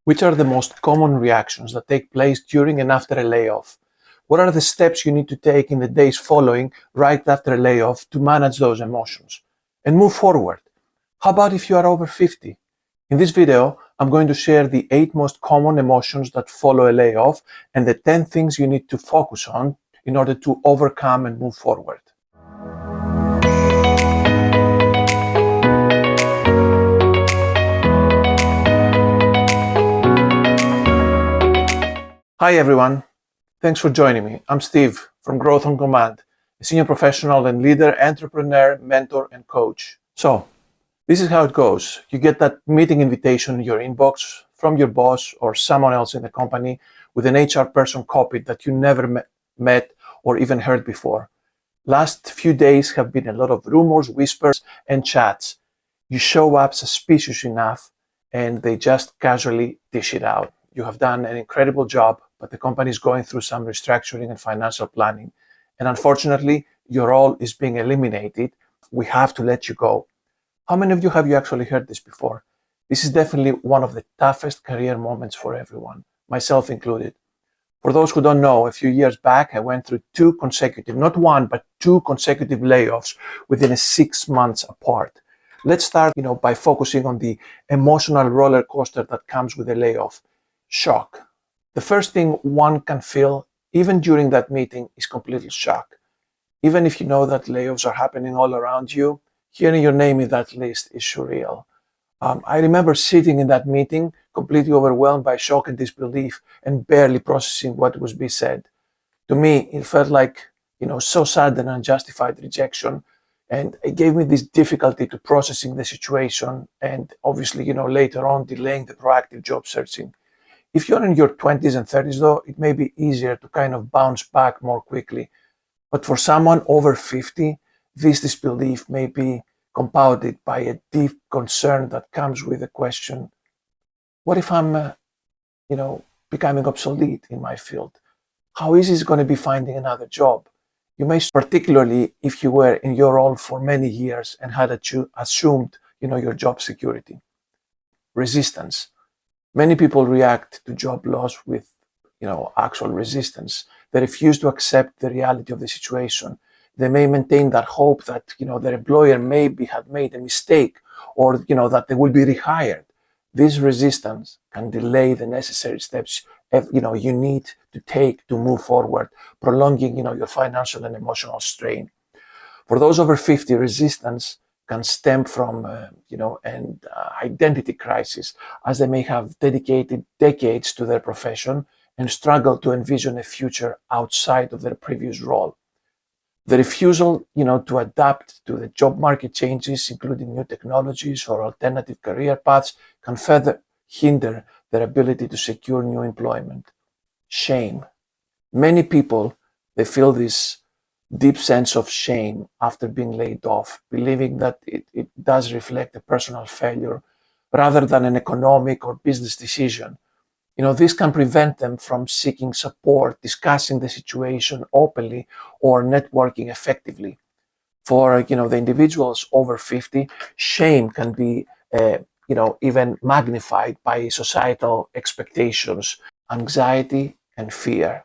Which are the most common reactions that take place during and after a layoff? What are the steps you need to take in the days following, right after a layoff, to manage those emotions and move forward? How about if you are over 50? In this video, I'm going to share the 8 most common emotions that follow a layoff and the 10 things you need to focus on in order to overcome and move forward. Hi everyone, thanks for joining me. I'm Steve from Growth on Command, a senior professional and leader, entrepreneur, mentor, and coach. So, this is how it goes. You get that meeting invitation in your inbox from your boss or someone else in the company with an HR person copied that you never met or even heard before. Last few days have been a lot of rumors, whispers, and chats. You show up suspicious enough and they just casually dish it out. You have done an incredible job, but the company is going through some restructuring and financial planning. And unfortunately, your role is being eliminated. We have to let you go. How many of you have you actually heard this before? This is definitely one of the toughest career moments for everyone, myself included. For those who don't know, a few years back, I went through 2 consecutive, not one, but 2 consecutive layoffs within 6 months apart. Let's start, by focusing on the emotional roller coaster that comes with a layoff. Shock. The first thing one can feel, even during that meeting, is complete shock. Even if you know that layoffs are happening all around you, hearing your name in that list is surreal. I remember sitting in that meeting, completely overwhelmed by shock and disbelief, and barely processing what was being said. To me, it felt like, so sudden and unjustified rejection, and it gave me this difficulty to processing the situation, and obviously, later on, delaying the proactive job searching. If you're in your 20s and 30s, though, it may be easier to kind of bounce back more quickly. But for someone over 50, this disbelief may be compounded by a deep concern that comes with the question, what if I'm, becoming obsolete in my field? How easy is it going to be finding another job? You may, particularly if you were in your role for many years and had assumed, your job security. Resistance. Many people react to job loss with, actual resistance. They refuse to accept the reality of the situation. They may maintain that hope that, their employer maybe had made a mistake or, that they will be rehired. This resistance can delay the necessary steps, you need to take to move forward, prolonging, your financial and emotional strain. For those over 50, resistance can stem from, an identity crisis, as they may have dedicated decades to their profession and struggle to envision a future outside of their previous role. The refusal, to adapt to the job market changes, including new technologies or alternative career paths, can further hinder their ability to secure new employment. Shame. Many people, they feel this deep sense of shame after being laid off, believing that it does reflect a personal failure rather than an economic or business decision. This can prevent them from seeking support, discussing the situation openly, or networking effectively. For the individuals over 50, shame can be even magnified by societal expectations, anxiety, and fear.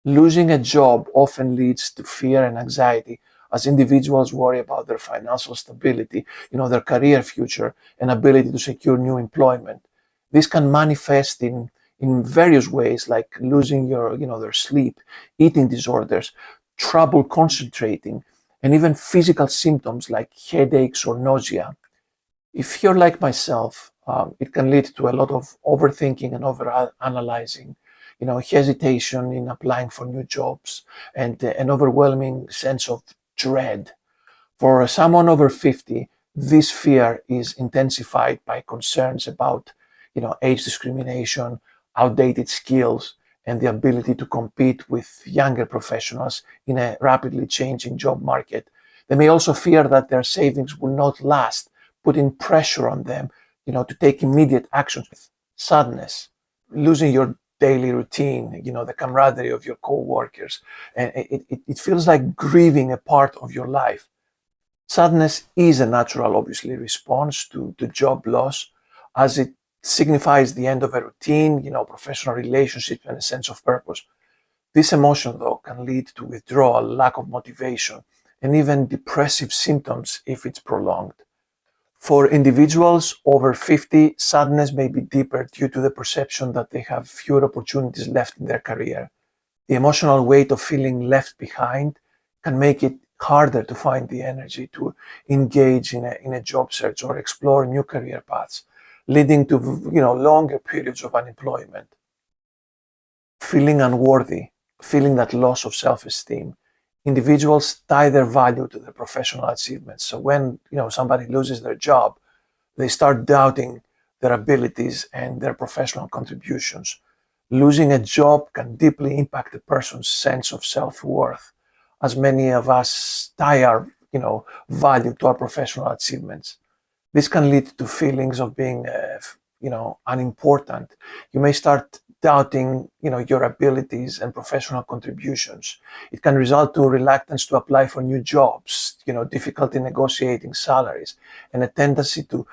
Losing a job often leads to fear and anxiety as individuals worry about their financial stability, their career future, and ability to secure new employment. This can manifest in various ways, like losing their sleep, eating disorders, trouble concentrating, and even physical symptoms like headaches or nausea. If you're like myself, it can lead to a lot of overthinking and overanalyzing, hesitation in applying for new jobs, and an overwhelming sense of dread. For someone over 50, this fear is intensified by concerns about, age discrimination, outdated skills, and the ability to compete with younger professionals in a rapidly changing job market. They may also fear that their savings will not last, putting pressure on them, to take immediate actions. Sadness, losing your daily routine, the camaraderie of your co-workers, and it feels like grieving a part of your life. Sadness is a natural, obviously, response to job loss, as it signifies the end of a routine, professional relationship and a sense of purpose. This emotion, though, can lead to withdrawal, lack of motivation, and even depressive symptoms if it's prolonged. For individuals over 50, sadness may be deeper due to the perception that they have fewer opportunities left in their career. The emotional weight of feeling left behind can make it harder to find the energy to engage in a job search or explore new career paths, leading to longer periods of unemployment. Feeling unworthy, feeling that loss of self-esteem. Individuals tie their value to their professional achievements. So when somebody loses their job, they start doubting their abilities and their professional contributions. Losing a job can deeply impact a person's sense of self-worth, as many of us tie our value to our professional achievements. This can lead to feelings of being unimportant. You may start doubting your abilities and professional contributions. It can result to reluctance to apply for new jobs, difficulty negotiating salaries, and a tendency to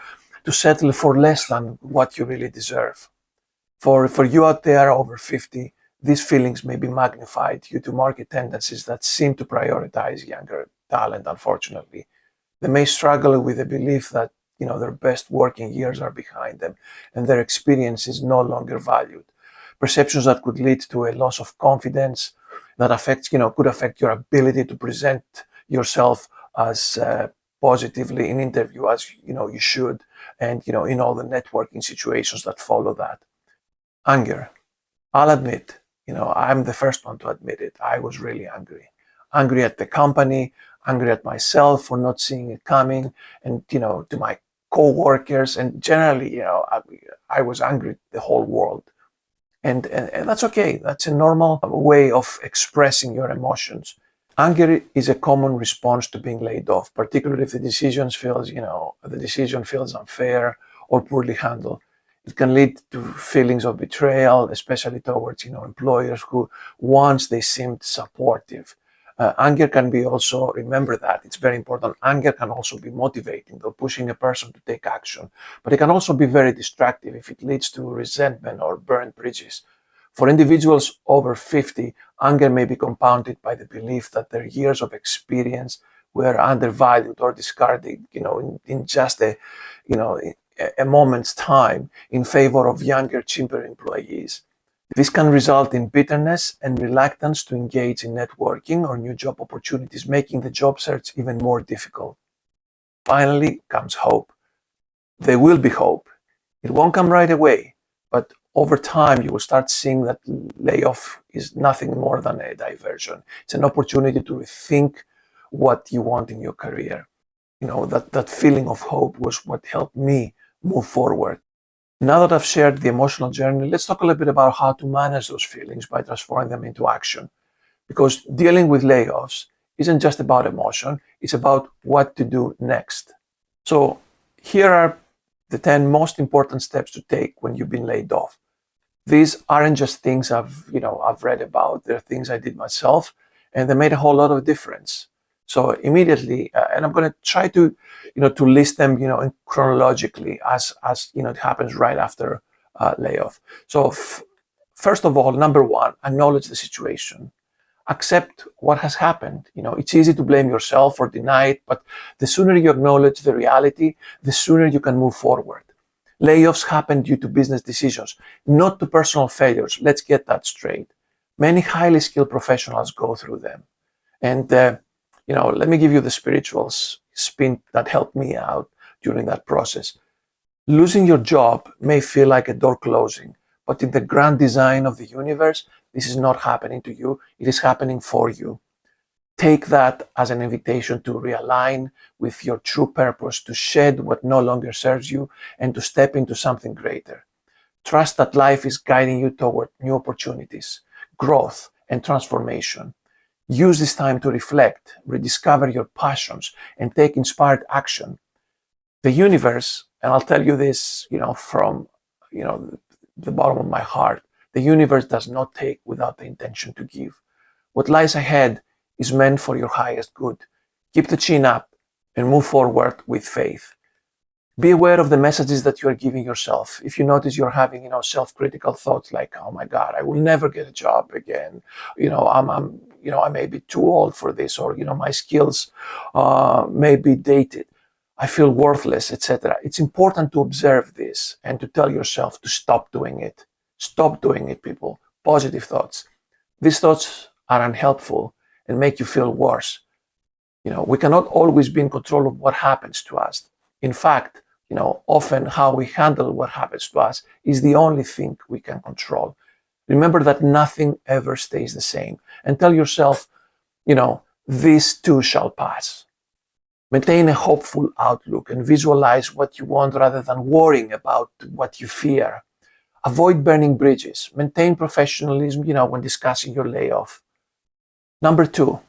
settle for less than what you really deserve. For you out there over 50, these feelings may be magnified due to market tendencies that seem to prioritize younger talent, unfortunately. They may struggle with the belief that their best working years are behind them and their experience is no longer valued. Perceptions that could lead to a loss of confidence that could affect your ability to present yourself as positively in interview as you should, and in all the networking situations that follow that. Anger. I'll admit, I'm the first one to admit it. I was really angry. Angry at the company, angry at myself for not seeing it coming, and to my co-workers, and generally, I was angry at the whole world. And that's okay. That's a normal way of expressing your emotions. Anger is a common response to being laid off, particularly if the decision feels unfair or poorly handled. It can lead to feelings of betrayal, especially towards employers who once they seemed supportive. Anger can be also, remember that, it's very important. Anger can also be motivating, though, pushing a person to take action. But it can also be very destructive if it leads to resentment or burnt bridges. For individuals over 50, anger may be compounded by the belief that their years of experience were undervalued or discarded, in just a moment's time in favor of younger, cheaper employees. This can result in bitterness and reluctance to engage in networking or new job opportunities, making the job search even more difficult. Finally comes hope. There will be hope. It won't come right away, but over time you will start seeing that layoff is nothing more than a diversion. It's an opportunity to rethink what you want in your career. That feeling of hope was what helped me move forward. Now that I've shared the emotional journey, let's talk a little bit about how to manage those feelings by transforming them into action. Because dealing with layoffs isn't just about emotion, it's about what to do next. So here are the 10 most important steps to take when you've been laid off. These aren't just things I've read about, they're things I did myself, and they made a whole lot of difference. So immediately, and I'm going to try to list them chronologically as it happens right after layoff. So first of all, number one, acknowledge the situation. Accept what has happened. It's easy to blame yourself or deny it, but the sooner you acknowledge the reality, the sooner you can move forward. Layoffs happen due to business decisions, not to personal failures. Let's get that straight. Many highly skilled professionals go through them. And let me give you the spiritual spin that helped me out during that process. Losing your job may feel like a door closing, but in the grand design of the universe, this is not happening to you. It is happening for you. Take that as an invitation to realign with your true purpose, to shed what no longer serves you, and to step into something greater. Trust that life is guiding you toward new opportunities, growth, and transformation. Use this time to reflect, rediscover your passions, and take inspired action. The universe, and I'll tell you this, from, the bottom of my heart, the universe does not take without the intention to give. What lies ahead is meant for your highest good. Keep the chin up and move forward with faith. Be aware of the messages that you are giving yourself. If you notice you're having, self-critical thoughts like, "Oh my God, I will never get a job again. I may be too old for this, or my skills may be dated. I feel worthless, etc." It's important to observe this and to tell yourself to stop doing it. Stop doing it, people. Positive thoughts. These thoughts are unhelpful and make you feel worse. We cannot always be in control of what happens to us. In fact, often how we handle what happens to us is the only thing we can control. Remember that nothing ever stays the same, and tell yourself, this too shall pass. Maintain a hopeful outlook and visualize what you want rather than worrying about what you fear. Avoid burning bridges. Maintain professionalism, when discussing your layoff. Number 2,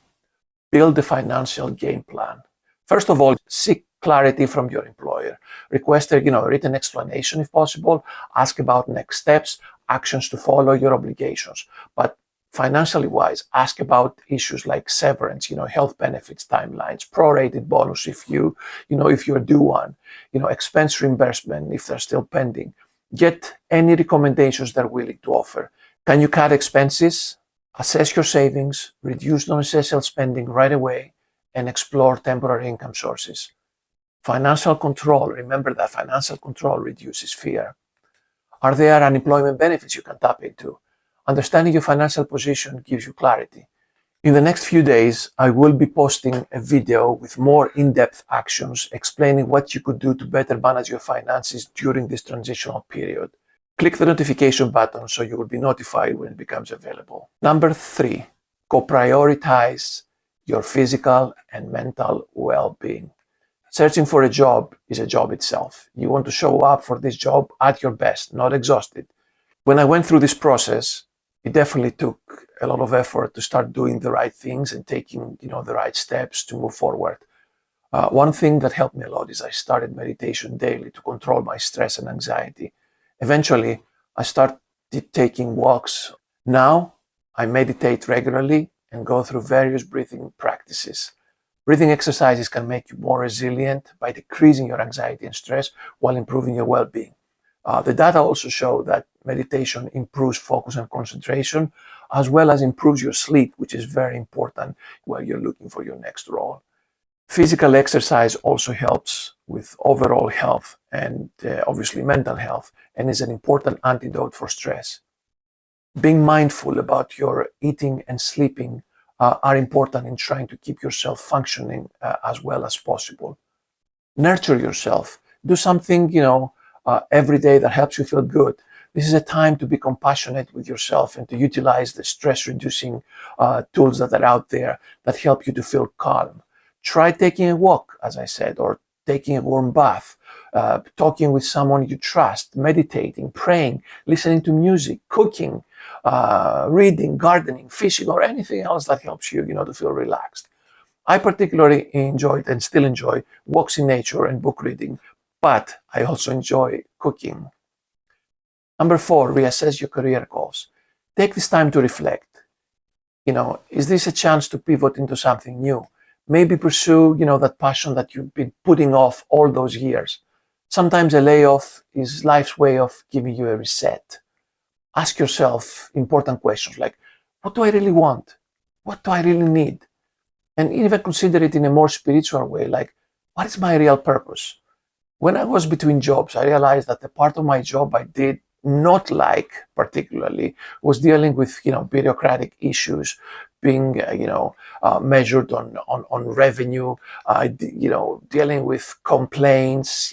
build a financial game plan. First of all, seek clarity from your employer. Request a written explanation if possible. Ask about next steps, actions to follow, your obligations. But financially wise, ask about issues like severance, health benefits, timelines, prorated bonus if you're due one, expense reimbursement if they're still pending. Get any recommendations they're willing to offer. Can you cut expenses? Assess your savings, reduce non-essential spending right away, and explore temporary income sources. Financial control, remember that financial control reduces fear. Are there unemployment benefits you can tap into? Understanding your financial position gives you clarity. In the next few days, I will be posting a video with more in-depth actions explaining what you could do to better manage your finances during this transitional period. Click the notification button so you will be notified when it becomes available. Number 3, co-prioritize your physical and mental well-being. Searching for a job is a job itself. You want to show up for this job at your best, not exhausted. When I went through this process, it definitely took a lot of effort to start doing the right things and taking, the right steps to move forward. One thing that helped me a lot is I started meditation daily to control my stress and anxiety. Eventually, I started taking walks. Now, I meditate regularly and go through various breathing practices. Breathing exercises can make you more resilient by decreasing your anxiety and stress while improving your well-being. The data also show that meditation improves focus and concentration, as well as improves your sleep, which is very important while you're looking for your next role. Physical exercise also helps with overall health and obviously mental health, and is an important antidote for stress. Being mindful about your eating and sleeping are important in trying to keep yourself functioning as well as possible. Nurture yourself. Do something, every day that helps you feel good. This is a time to be compassionate with yourself and to utilize the stress-reducing tools that are out there that help you to feel calm. Try taking a walk, as I said, or taking a warm bath, talking with someone you trust, meditating, praying, listening to music, cooking, reading, gardening, fishing, or anything else that helps you, to feel relaxed. I particularly enjoyed and still enjoy walks in nature and book reading, but I also enjoy cooking. Number 4, reassess your career goals. Take this time to reflect. Is this a chance to pivot into something new? Maybe pursue, that passion that you've been putting off all those years. Sometimes a layoff is life's way of giving you a reset. Ask yourself important questions like, what do I really want? What do I really need? And even consider it in a more spiritual way, like, what is my real purpose? When I was between jobs, I realized that the part of my job I did not like particularly was dealing with, bureaucratic issues, being, measured on revenue, dealing with complaints,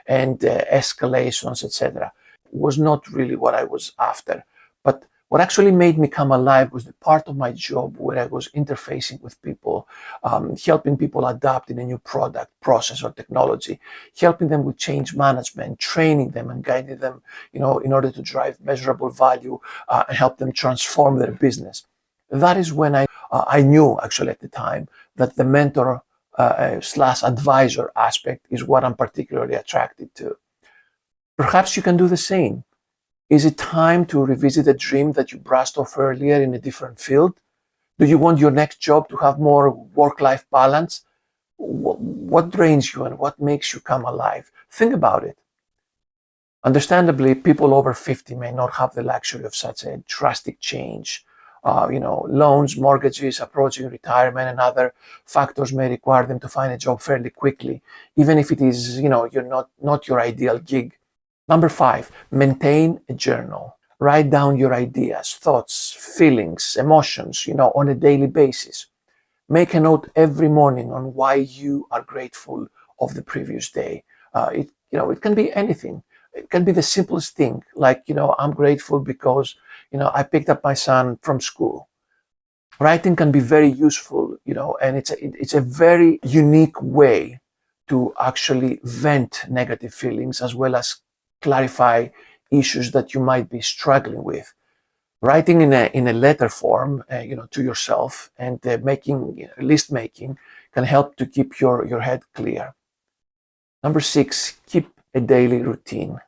and escalations, etc. Was not really what I was after. But what actually made me come alive was the part of my job where I was interfacing with people, helping people adapt in a new product, process, or technology, helping them with change management, training them and guiding them, in order to drive measurable value and help them transform their business. That is when I knew actually at the time that the mentor slash advisor aspect is what I'm particularly attracted to. Perhaps you can do the same. Is it time to revisit a dream that you brushed off earlier in a different field? Do you want your next job to have more work-life balance? what drains you and what makes you come alive. Think about it. Understandably, people over 50 may not have the luxury of such a drastic change. Loans, mortgages, approaching retirement, and other factors may require them to find a job fairly quickly, even if it is, you're not your ideal gig. Number 5, maintain a journal. Write down your ideas, thoughts, feelings, emotions, on a daily basis. Make a note every morning on why you are grateful of the previous day. It can be anything. It can be the simplest thing, like, I'm grateful because, I picked up my son from school. Writing can be very useful, and it's a very unique way to actually vent negative feelings as well as clarify issues that you might be struggling with. Writing in a letter form, to yourself, and making list making can help to keep your head clear. Number 6, keep a daily routine.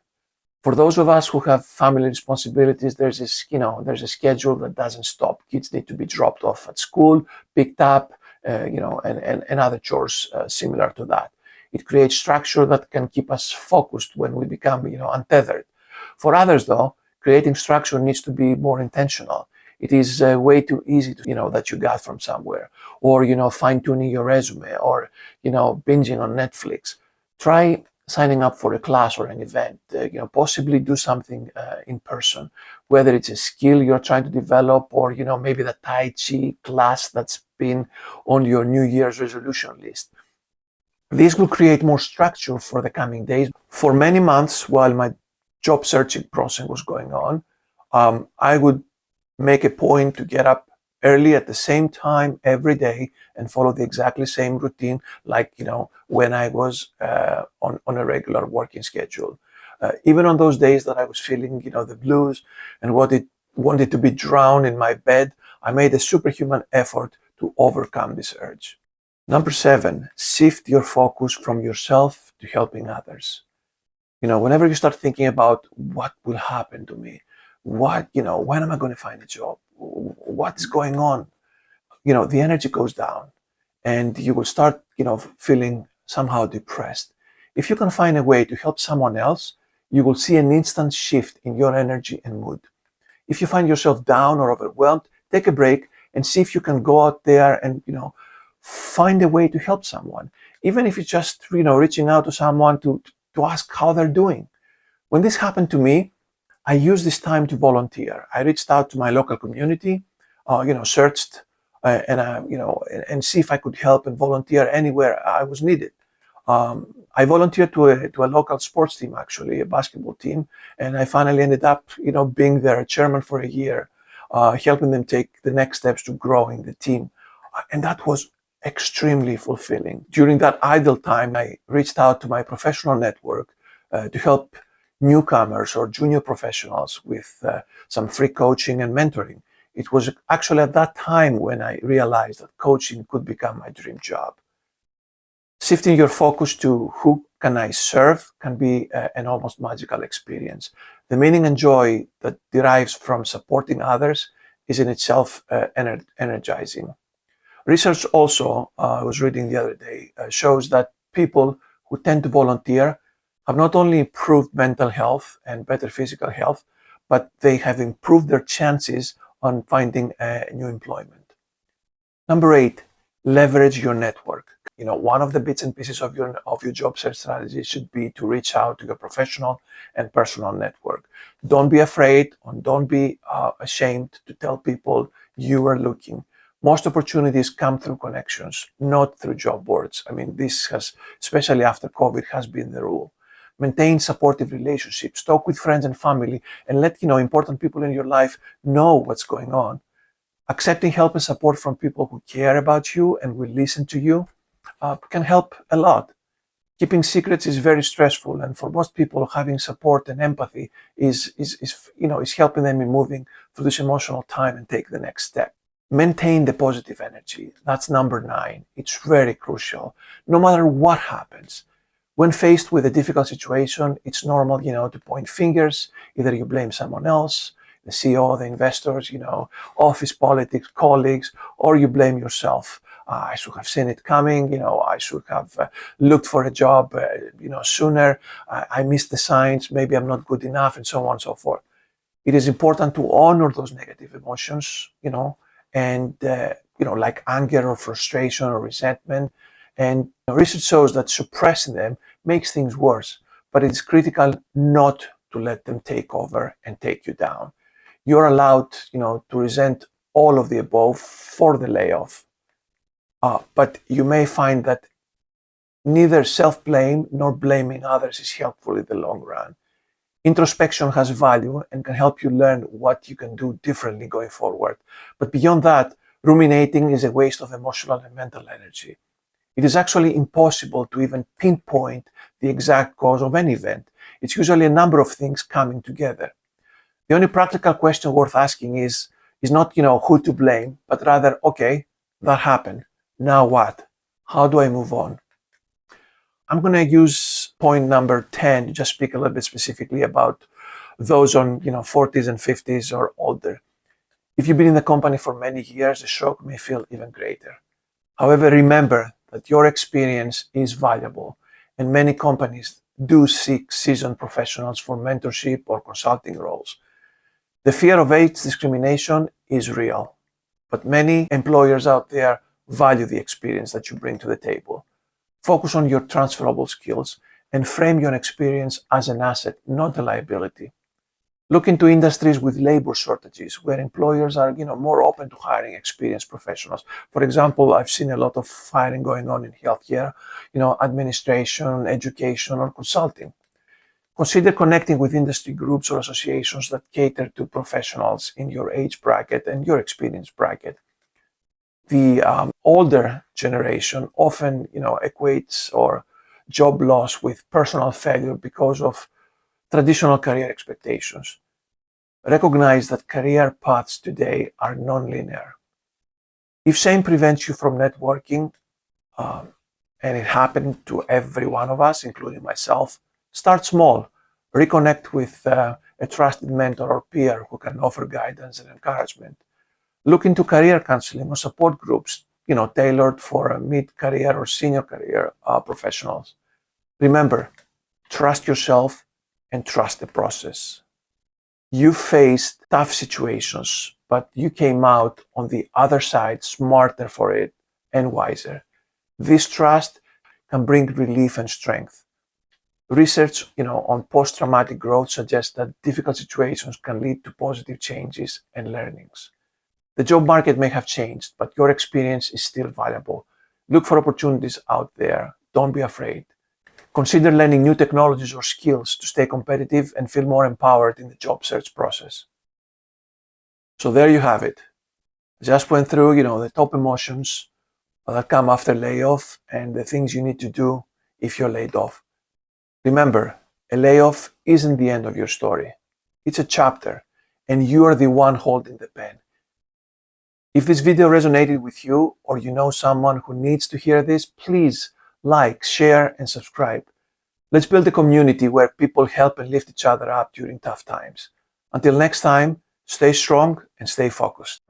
For those of us who have family responsibilities, there's a schedule that doesn't stop. Kids need to be dropped off at school, picked up, and other chores similar to that. It creates structure that can keep us focused when we become, untethered. For others, though, creating structure needs to be more intentional. It is way too easy to, that you got from somewhere, or, fine-tuning your resume, or, binging on Netflix. Try signing up for a class or an event, possibly do something in person, whether it's a skill you're trying to develop, or, maybe the Tai Chi class that's been on your New Year's resolution list. This will create more structure for the coming days. For many months, while my job searching process was going on, I would make a point to get up early at the same time every day and follow the exactly same routine, like, when I was on a regular working schedule. Even on those days that I was feeling, the blues and wanted to be drowned in my bed, I made a superhuman effort to overcome this urge. Number 7, shift your focus from yourself to helping others. Whenever you start thinking about what will happen to me, when am I going to find a job? What's going on? The energy goes down and you will start, feeling somehow depressed. If you can find a way to help someone else, you will see an instant shift in your energy and mood. If you find yourself down or overwhelmed, take a break and see if you can go out there and, find a way to help someone. Even if it's just, reaching out to someone to ask how they're doing. When this happened to me, I used this time to volunteer. I reached out to my local community, searched and see if I could help and volunteer anywhere I was needed. I volunteered to a local sports team, actually, a basketball team, and I finally ended up, being their chairman for a year, helping them take the next steps to growing the team. And that was extremely fulfilling. During that idle time, I reached out to my professional network to help newcomers or junior professionals with some free coaching and mentoring. It was actually at that time when I realized that coaching could become my dream job. Shifting your focus to who can I serve can be an almost magical experience. The meaning and joy that derives from supporting others is in itself energizing. Research also, I was reading the other day, shows that people who tend to volunteer have not only improved mental health and better physical health, but they have improved their chances on finding new employment. Number 8, leverage your network. One of the bits and pieces of your job search strategy should be to reach out to your professional and personal network. Don't be afraid and don't be ashamed to tell people you are looking. Most opportunities come through connections, not through job boards. This has, especially after COVID, has been the rule. Maintain supportive relationships, talk with friends and family, and let important people in your life know what's going on. Accepting help and support from people who care about you and will listen to you can help a lot. Keeping secrets is very stressful, and for most people, having support and empathy is helping them in moving through this emotional time and take the next step. Maintain the positive energy. That's number 9. It's very crucial. No matter what happens, when faced with a difficult situation, it's normal, to point fingers. Either you blame someone else, the CEO, the investors, office politics, colleagues, or you blame yourself. I should have seen it coming. I should have looked for a job, sooner. I missed the signs. Maybe I'm not good enough, and so on and so forth. It is important to honor those negative emotions, and like anger or frustration or resentment. And research shows that suppressing them makes things worse. But it's critical not to let them take over and take you down. You're allowed, to resent all of the above for the layoff. But you may find that neither self-blame nor blaming others is helpful in the long run. Introspection has value and can help you learn what you can do differently going forward. But beyond that, ruminating is a waste of emotional and mental energy. It is actually impossible to even pinpoint the exact cause of an event. It's usually a number of things coming together. The only practical question worth asking is not, who to blame, but rather, okay, that happened. Now what? How do I move on? I'm going to use point number 10 to just speak a little bit specifically about those on 40s and 50s or older. If you've been in the company for many years, the shock may feel even greater. However, remember that your experience is valuable, and many companies do seek seasoned professionals for mentorship or consulting roles. The fear of age discrimination is real, but many employers out there value the experience that you bring to the table. Focus on your transferable skills and frame your experience as an asset, not a liability. Look into industries with labor shortages where employers are more open to hiring experienced professionals. For example, I've seen a lot of hiring going on in healthcare, administration, education, or consulting. Consider connecting with industry groups or associations that cater to professionals in your age bracket and your experience bracket. The older generation often, equates or job loss with personal failure because of traditional career expectations. Recognize that career paths today are non-linear. If shame prevents you from networking, and it happened to every one of us, including myself, start small. Reconnect with a trusted mentor or peer who can offer guidance and encouragement. Look into career counseling or support groups, tailored for mid-career or senior career professionals. Remember, trust yourself and trust the process. You faced tough situations, but you came out on the other side smarter for it and wiser. This trust can bring relief and strength. Research, on post-traumatic growth suggests that difficult situations can lead to positive changes and learnings. The job market may have changed, but your experience is still valuable. Look for opportunities out there. Don't be afraid. Consider learning new technologies or skills to stay competitive and feel more empowered in the job search process. So there you have it. I just went through, the top emotions that come after layoff and the things you need to do if you're laid off. Remember, a layoff isn't the end of your story. It's a chapter, and you are the one holding the pen. If this video resonated with you, or you know someone who needs to hear this, please like, share, and subscribe. Let's build a community where people help and lift each other up during tough times. Until next time, stay strong and stay focused.